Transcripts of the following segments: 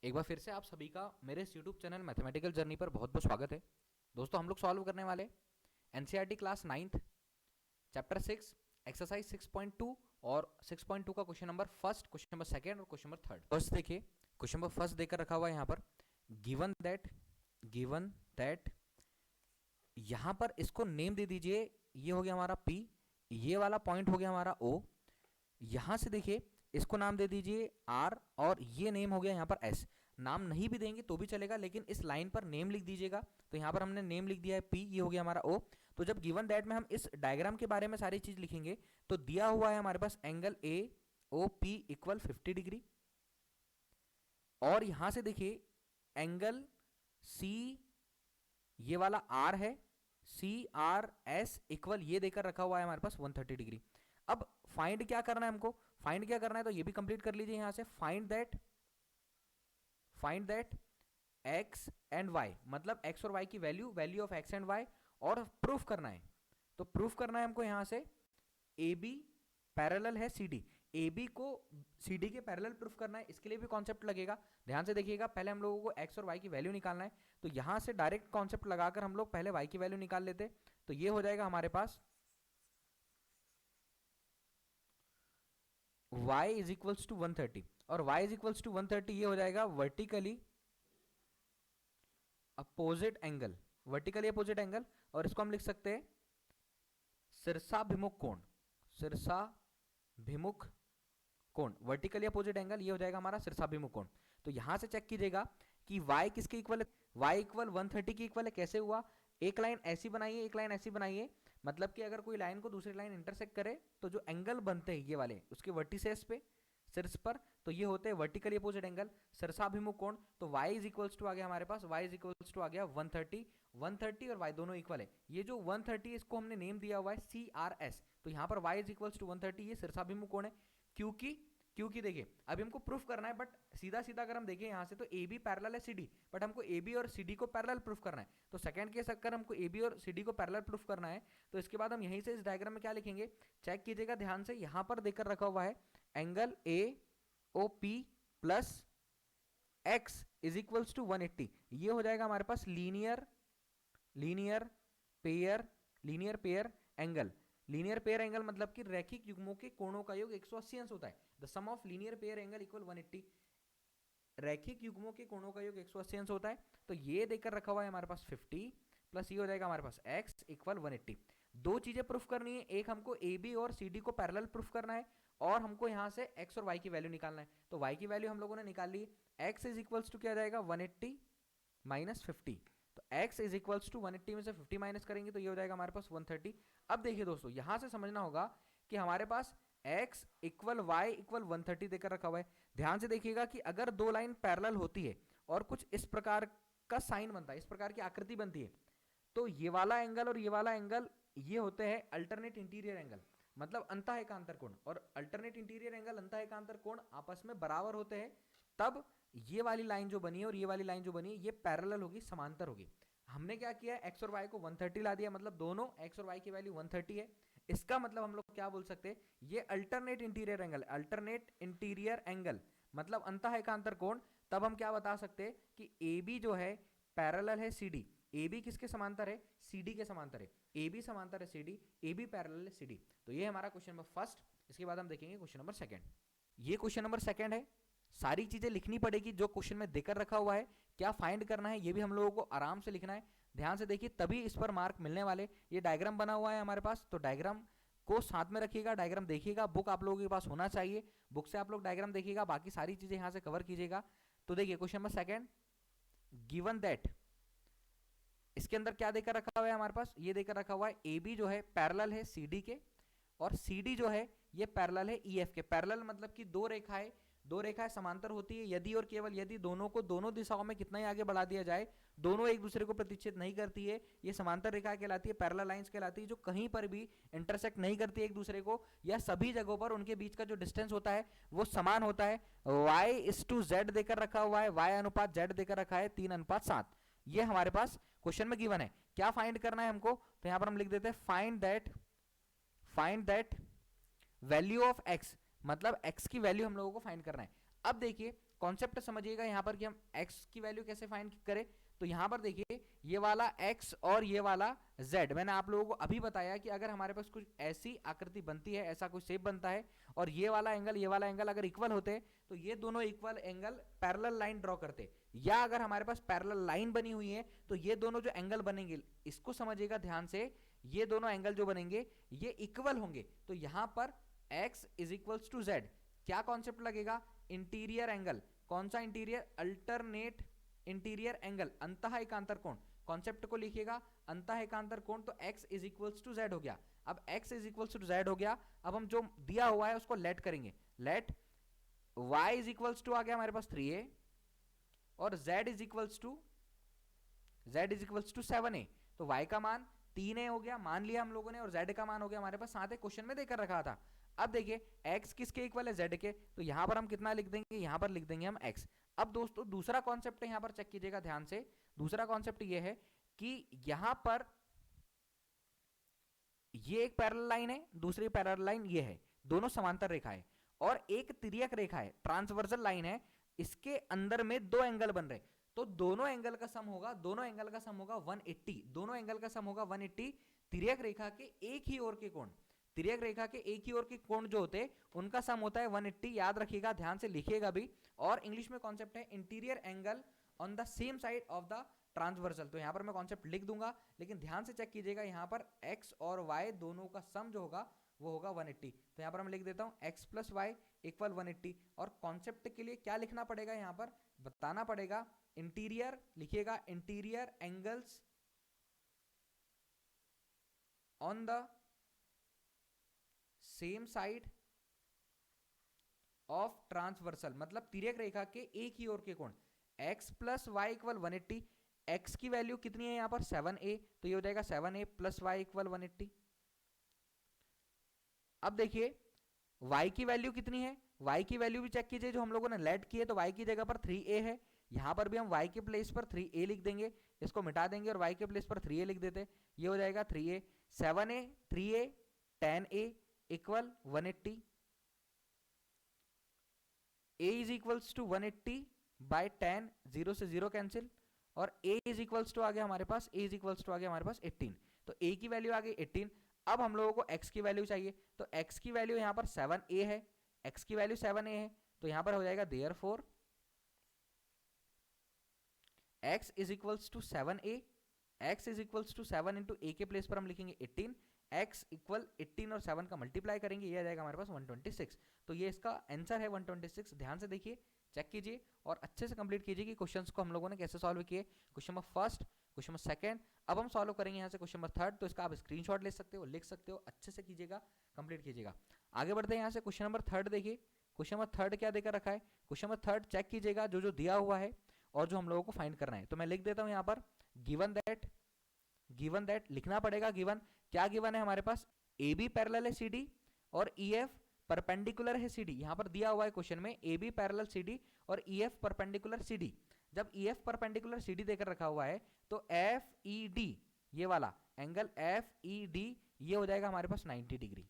एक बार फिर से आप सभी का मेरे इस यूट्यूब चैनल मैथमेटिकल जर्नी पर बहुत बहुत स्वागत है। दोस्तों हम लोग सॉल्व करने वाले NCERT class 9th chapter 6 exercise 6.2 और 6.2 का question number first, question number second और क्वेश्चन नंबर थर्ड। फर्स्ट देखिए, क्वेश्चन नंबर फर्स्ट देकर रखा हुआ है यहाँ पर, गिवन दैट यहाँ पर इसको नेम दे दीजिए। ये हो गया हमारा P, ये वाला पॉइंट हो गया हमारा O। यहां से देखिए इसको नाम दे दीजिए R और ये नेम हो गया यहाँ पर S। नाम नहीं भी देंगे तो भी चलेगा, लेकिन इस लाइन पर नेम लिख दीजिएगा। तो यहाँ पर हमने नेम लिख दिया है P, ये हो गया हमारा O। तो जब गिवन दैट में हम इस डायग्राम के बारे में सारी चीज लिखेंगे तो दिया हुआ है हमारे पास angle A O P equal 50 degree, और यहां से देखिए एंगल सी, ये वाला आर है, सी आर एस इक्वल ये देकर रखा हुआ है हमारे पास 130 डिग्री। अब फाइंड क्या करना है हमको, फाइंड क्या करना है तो ये भी कंप्लीट कर लीजिए यहां से। Find that X and Y, मतलब एक्स और वाई की value of X and Y, और प्रूफ करना है। तो प्रूफ करना है हमको यहां से ए बी पैरेलल है सी डी, ए बी को सी डी के पैरेलल प्रूफ करना है। इसके लिए भी कॉन्सेप्ट लगेगा, ध्यान से देखिएगा। पहले हम लोगों को एक्स और वाई की वैल्यू निकालना है, तो यहां से डायरेक्ट कॉन्सेप्ट लगाकर हम लोग पहले वाई की वैल्यू निकाल लेते। तो ये हो जाएगा हमारे पास y इज इक्वल्स टू 130, और y इज इक्वल्स टू 130 ये हो जाएगा vertically opposite angle, vertically opposite angle. और इसको हम लिख सकते हैं शीर्षाभिमुख कोण, शीर्षाभिमुख कोण, वर्टिकली अपोजिट एंगल, ये हो जाएगा हमारा शीर्षाभिमुख कोण। तो यहां से चेक कीजिएगा कि y किसके इक्वल है, y इक्वल 130 के इक्वल है। कैसे हुआ, एक लाइन ऐसी बनाइए, एक लाइन ऐसी बनाइए, मतलब कि अगर कोई लाइन को दूसरी लाइन इंटरसेक्ट करे तो जो एंगल बनते हैं ये वाले उसके वर्टिसेस पे, शीर्ष पर, तो ये होते हैं वर्टिकली अपोजिट एंगल, शीर्षाभिमुख कोण। तो y इज इक्वल्स टू आ गया हमारे पास, y इज इक्वल्स टू आ गया 130 और y दोनों इक्वल है। ये जो 130 इसको हमने नेम दिया हुआ है CRS, तो यहाँ पर y इज इक्वल्स टू 130 ये शीर्षाभिमुख कोण है। क्योंकि देखिए अभी हमको प्रूफ करना है, बट सीधा सीधा अगर हम देखें यहां से तो ए बी पैरेलल है सी डी, बट हमको ए बी और सी डी को पैरेलल प्रूफ करना है। तो सेकंड केस अगर हमको ए बी और सी डी को पैरेलल प्रूफ करना है तो इसके बाद हम यहीं से इस डायग्राम में क्या लिखेंगे, चेक कीजिएगा ध्यान से। यहां पर देकर रखा हुआ है angle A O P plus X is equals to 180, ये हो जाएगा हमारे पास linear pair angle. Linear pair angle मतलब कि रैखिक युग्मों के कोणों का योग 180 अंश होता है। The sum of linear pair angle equal 180, रैखिक युग्मों के कोणों का योग 180 अंश होता है। तो ये देकर रखा हुआ है हमारे पास 50 प्लस ये हो जाएगा हमारे पास x इक्वल 180। दो चीजें प्रूफ करनी है, एक हमको ए बी और सी डी को पैरेलल प्रूफ करना है, और हमको यहां से x और y की वैल्यू निकालना है। तो y की वैल्यू हम लोगों ने निकाल ली, x इज इक्वल्स टू क्या जाएगा 180 माइनस 50। तो x इज इक्वल्स टू 180 में से 50 माइनस करेंगे तो ये हो जाएगा हमारे पास 130। अब देखिए दोस्तों यहां से समझना होगा कि हमारे पास x इक्वल वाई इक्वल 130 देकर रखा हुआ है। ध्यान से देखिएगा कि अगर दो लाइन पैरेलल होती है और कुछ इस प्रकार का साइन बनता है, इस प्रकार की आकृति बनती है, तो ये वाला एंगल और ये वाला एंगल ये होते हैं अल्टरनेट इंटीरियर एंगल, मतलब अंतः एकांतर कोण। और अल्टरनेट इंटीरियर एंगल, अंतः एकांतर कोण आपस में बराबर होते हैं, तब ये वाली लाइन जो बनी है और ये वाली लाइन जो बनी है ये पैरेलल होगी, समांतर होगी। हमने क्या किया, x और y को 130 ला दिया, मतलब दोनों x और y की वैल्यू 130 है। इसका मतलब हम लोग क्या बोल सकते हैं, ये अल्टरनेट इंटीरियर एंगल मतलब अंतः एकांतर कोण। तब हम क्या बता सकते हैं कि AB जो है पैरेलल है CD, AB किसके समांतर है, CD के समांतर है। AB समांतर है CD, AB पैरेलल है CD। तो ये हमारा क्वेश्चन नंबर फर्स्ट। इसके बाद हम देखेंगे क्वेश्चन नंबर सेकंड। ये क्वेश्चन नंबर सेकंड है, सारी चीजें लिखनी पड़ेगी जो क्वेश्चन में देकर रखा हुआ है। क्या फाइंड करना है ये भी हम लोगों को आराम से लिखना है, ध्यान से देखिए तभी इस पर मार्क मिलने वाले। ये डायग्राम बना हुआ है हमारे पास, तो डायग्राम को साथ में रखिएगा, डायग्राम देखिएगा, बुक आप लोगों के पास होना चाहिए, बुक से आप लोग डायग्राम देखिएगा, बाकी सारी चीजें यहां से कवर कीजिएगा। तो देखिए question number second, given that, इसके अंदर क्या देकर रखा हुआ है हमारे पास, ये देकर रखा हुआ है ए बी जो है पैरेलल है सी डी के, और सी डी जो है ये पैरेलल है ई एफ के। पैरेलल मतलब कि दो रेखाएं समांतर होती है यदि और केवल यदि दोनों को दोनों दिशाओं में कितना ही आगे बढ़ा दिया जाए, दोनों एक दूसरे को प्रतिच्छेद नहीं करती है, ये समांतर रेखा कहलाती है, पैरेलल लाइंस कहलाती है, जो कहीं पर भी इंटरसेक्ट नहीं करती एक दूसरे को, या सभी जगहों पर उनके बीच का जो डिस्टेंस होता है वो समान होता है। y/z देकर रखा हुआ है, y अनुपात z देकर रखा है 3:7। ये हमारे पास क्वेश्चन में गिवन है। क्या फाइंड करना है हमको, तो यहां पर हम लिख देते हैं find that value of x, मतलब x की वैल्यू हम लोगों को फाइंड करना है। अब देखिए कॉन्सेप्ट समझिएगा यहाँ पर कि हम x की वैल्यू कैसे फाइंड करें। तो यहाँ पर देखिए ये वाला x और ये वाला z, मैंने आप लोगों को अभी बताया कि अगर हमारे पास कुछ ऐसी आकृति बनती है, ऐसा कुछ शेप बनता है और ये वाला एंगल अगर इक्वल होते तो ये दोनों equal angle parallel line draw करते, या अगर हमारे पास पैरेलल लाइन बनी हुई है तो ये दोनों जो एंगल बनेंगे, इसको समझिएगा ध्यान से, ये दोनों एंगल जो बनेंगे ये इक्वल होंगे। तो यहाँ पर x is equals to z, क्या कॉन्सेप्ट लगेगा, इंटीरियर एंगल। कौन सा इंटीरियर, अल्टरनेट इंटीरियर एंगल, अंतः एकांतर कोण, कॉन्सेप्ट को लिखिएगा अंतः एकांतर कोण। तो x is equals to z हो गया। अब x is equals to z हो गया, अब हम जो दिया हुआ है उसको लेट करेंगे, let y is equals to आ गया हमारे पास 3a और z is equals to 7a। तो y का मान 3a हो गया मान लिया हम लोगों ने, और z का मान हो गया हमारे पास, साथ ही क्वेश्चन में देकर रखा था। अब देखिए x किसके इक्वल है, z के, तो यहां पर हम कितना लिख देंगे, यहां पर लिख देंगे हम x। अब दोस्तों दूसरा कॉन्सेप्ट यहां पर चेक कीजिएगा ध्यान से, दूसरा कॉन्सेप्ट ये है कि यहां पर ये एक पैरेलल लाइन है, दूसरी पैरेलल लाइन ये है, दोनों समांतर रेखा है, और एक तिर्यक रेखा है, ट्रांसवर्सल लाइन है, इसके अंदर में दो एंगल बन रहे, तो दोनों एंगल का सम होगा 180, दोनों एंगल का सम होगा 180। तिर्यक रेखा के एक ही ओर के कोण, तिर्यक रेखा के एक ही ओर के कोण जो होते हैं उनका सम होता है 180, याद रखिएगा, ध्यान से लिखिएगा भी। और इंग्लिश में कॉन्सेप्ट है interior angle on the same side of the transversal. तो यहां पर मैं कॉन्सेप्ट लिख दूंगा, लेकिन ध्यान से चेक कीजिएगा, यहां पर x और y दोनों का सम जो होगा वो होगा 180। तो यहां पर मैं लिख देता हूं x प्लस वाई इक्वल 180। और कॉन्सेप्ट के लिए क्या लिखना पड़ेगा, यहां पर बताना पड़ेगा, इंटीरियर लिखिएगा, interior angles on the same side of transversal, मतलब तिर्यक रेखा के एक ही ओर के कोण। x plus Y equal 180, x की वैल्यू कितनी है यहाँ पर 7a, तो ये हो जाएगा 7a प्लस वाई इक्वल 180। अब देखिए y की वैल्यू कितनी है, y की वैल्यू भी चेक कीजिए, जो हम लोगों ने लेट की है, तो y की जगह पर 3a है, यहां पर भी हम y के प्लेस पर 3a लिख देंगे, इसको मिटा देंगे और y के प्लेस पर 3a लिख देते, ये हो जाएगा 3a, 7a 3a 10a equal 180। a is equals to 180 by 10, 0 से 0 कैंसिल, और a इज इक्वल्स टू आ गया हमारे पास, a इज इक्वल्स टू आ गया हमारे पास 18। तो a की वैल्यू आ गई 18। अब हम लोगों को x की वैल्यू चाहिए, तो x की वैल्यू यहाँ पर 7a है, x की वैल्यू 7a है, तो यहाँ पर हो जाएगा therefore x is equals to 7a, x is equals to 7 into a के प्लेस पर हम लिखेंगे 18, x इक्वल 18 और 7 का मल्टीप्लाई करेंगे, ये आ जाएगा हमारे पास 126। तो ये इसका आंसर है 126। ध्यान से देखिए, चेक कीजिए और अच्छे से कंप्लीट कीजिए कि क्वेश्चंस को हम लोगों ने कैसे सॉल्व किए। Question number first, question number second, अब हम सॉल्व करेंगे यहाँ से क्वेश्चन नंबर थर्ड। तो इसका आप स्क्रीनशॉट ले सकते हो, लिख सकते हो, अच्छे से कीजिएगा, कंप्लीट कीजिएगा। आगे बढ़ते हैं यहाँ से, क्वेश्चन नंबर थर्ड देखिए, क्वेश्चन नंबर थर्ड क्या देकर रखा है, क्वेश्चन नंबर थर्ड चेक कीजिएगा, जो जो दिया हुआ है और जो हम लोगों को फाइंड करना है। तो मैं लिख देता हूँ यहाँ पर गिवन दैट लिखना पड़ेगा, गिवन क्या गिवन है हमारे पास, ए बी पैरेलल है सी डी और ई एफ परपेंडिकुलर है सी डी। यहां पर दिया हुआ है क्वेश्चन में A B parallel C D और E F perpendicular C D. जब E F perpendicular C D देकर रखा हुआ है तो एफ ई डी, ये वाला एंगल एफ ई डी, ये हो जाएगा हमारे पास 90 डिग्री।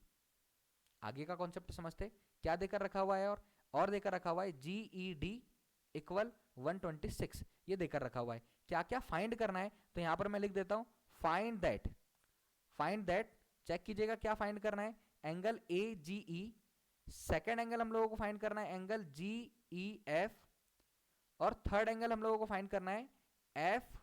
आगे का कॉन्सेप्ट समझते, क्या देकर रखा हुआ है, और देकर रखा हुआ है जी ई डी इक्वल 126, ये देकर रखा हुआ है। क्या क्या फाइंड करना है, तो यहां पर मैं लिख देता हूं फाइंड दैट, चेक कीजिएगा क्या फाइंड करना है, angle A G E, second angle हम लोगों को फाइंड करना है एंगल जी ई एफ, और थर्ड एंगल हम लोगों को फाइंड करना है एफ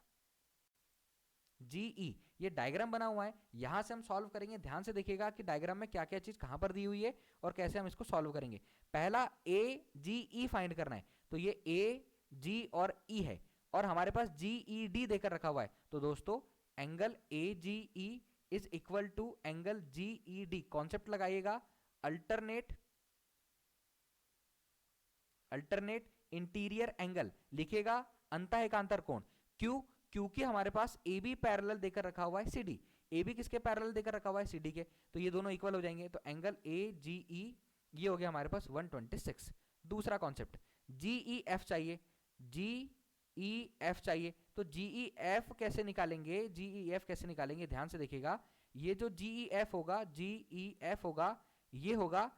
जी ई। ये डायग्राम बना हुआ है, यहां से हम सॉल्व करेंगे। ध्यान से देखिएगा कि डायग्राम में क्या क्या चीज कहां पर दी हुई है और कैसे हम इसको सॉल्व करेंगे। पहला ए जी ई फाइंड करना है, तो ये ए जी और ई है, और हमारे पास जी ई डी देकर रखा हुआ है। तो दोस्तों angle A G E is equal to angle G E D, concept लगाइएगा अल्टरनेट इंटीरियर एंगल, लिखेगा अंतः एकांतर कोण। क्यों, क्योंकि हमारे पास ए बी पैरेलल देकर रखा हुआ है सी डी, ए बी किसके पैरेलल देकर रखा हुआ है सी डी के, तो ये दोनों इक्वल हो जाएंगे। तो एंगल ए जी ई, ये हो गया हमारे पास 126। दूसरा कॉन्सेप्ट जी ई एफ चाहिए, जी ई एफ चाहिए, तो जी ई एफ कैसे निकालेंगे, जी ई एफ कैसे निकालेंगे, ध्यान से देखिएगा। ये जो जी ई एफ होगा, जी ई एफ होगा, ये होगा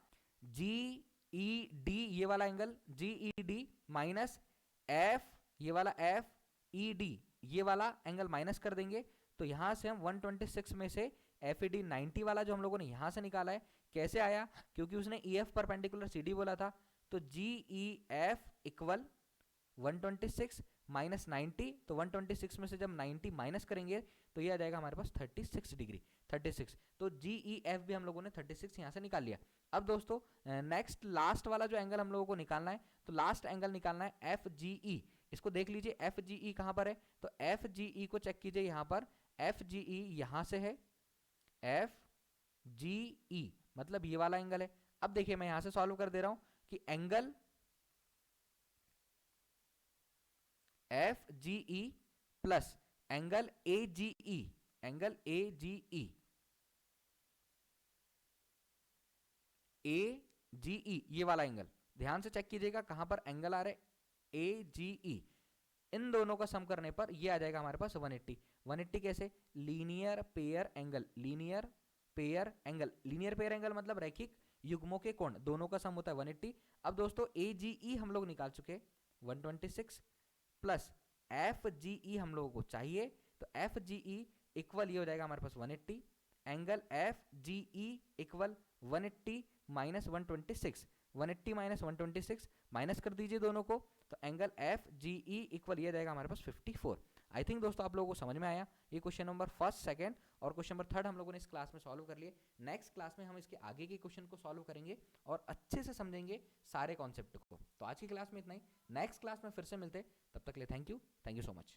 जी ई डी ये वाला angle G E D minus F ये वाला एफ ई डी ये वाला एंगल माइनस कर देंगे। तो यहां से हम 126 में से एफ ई डी 90 वाला जो हम लोगों ने यहां से निकाला है कैसे आया, क्योंकि उसने E F perpendicular C D बोला था। तो G E F equal 126 minus 90, तो 126 में से जब 90 माइनस करेंगे तो ये आ जाएगा हमारे पास 36 डिग्री 36। तो जी ई एफ भी हम लोगों ने 36 यहाँ से निकाल लिया। अब दोस्तों नेक्स्ट लास्ट वाला जो एंगल हम लोगों को निकालना है, तो लास्ट एंगल निकालना है एफ जी ई। इसको देख लीजिए एफ जी ई कहाँ पर है, तो एफ जी ई को चेक कीजिए यहाँ पर, एफ जी ई यहाँ से है, एफ जी ई मतलब ये वाला एंगल है। अब देखिए मैं यहाँ से सॉल्व कर दे रहा हूँ कि angle F G E plus angle A G E, angle A G E, A G E ये वाला एंगल ध्यान से चेक कीजिएगा कहां पर एंगल आ रहे, ए जी ई, इन दोनों का सम करने पर ये आ जाएगा हमारे पास 180। 180 कैसे, linear pair angle, linear pair angle, linear pair angle मतलब रैखिक युग्मों के कोण दोनों का सम होता है 180। अब दोस्तों ए जी ई हम लोग निकाल चुके 126 प्लस एफ जी ई हम लोगों को चाहिए, तो एफ जी ई इक्वल ये हो जाएगा हमारे पास 180, angle F G E equal 180 minus 126, 180 minus 126 minus कर दीजिए दोनों को, तो angle F G E equal ये जाएगा हमारे पास 54। आई थिंक दोस्तों आप लोगों को समझ में आया। ये क्वेश्चन नंबर फर्स्ट, सेकंड और क्वेश्चन नंबर थर्ड हम लोगों ने इस क्लास में सॉल्व कर लिए। नेक्स्ट क्लास में हम इसके आगे के क्वेश्चन को सॉल्व करेंगे और अच्छे से समझेंगे सारे कॉन्सेप्ट को। तो आज की क्लास में इतना ही, नेक्स्ट क्लास में फिर से मिलते हैं, तब तक के लिए थैंक यू सो मच।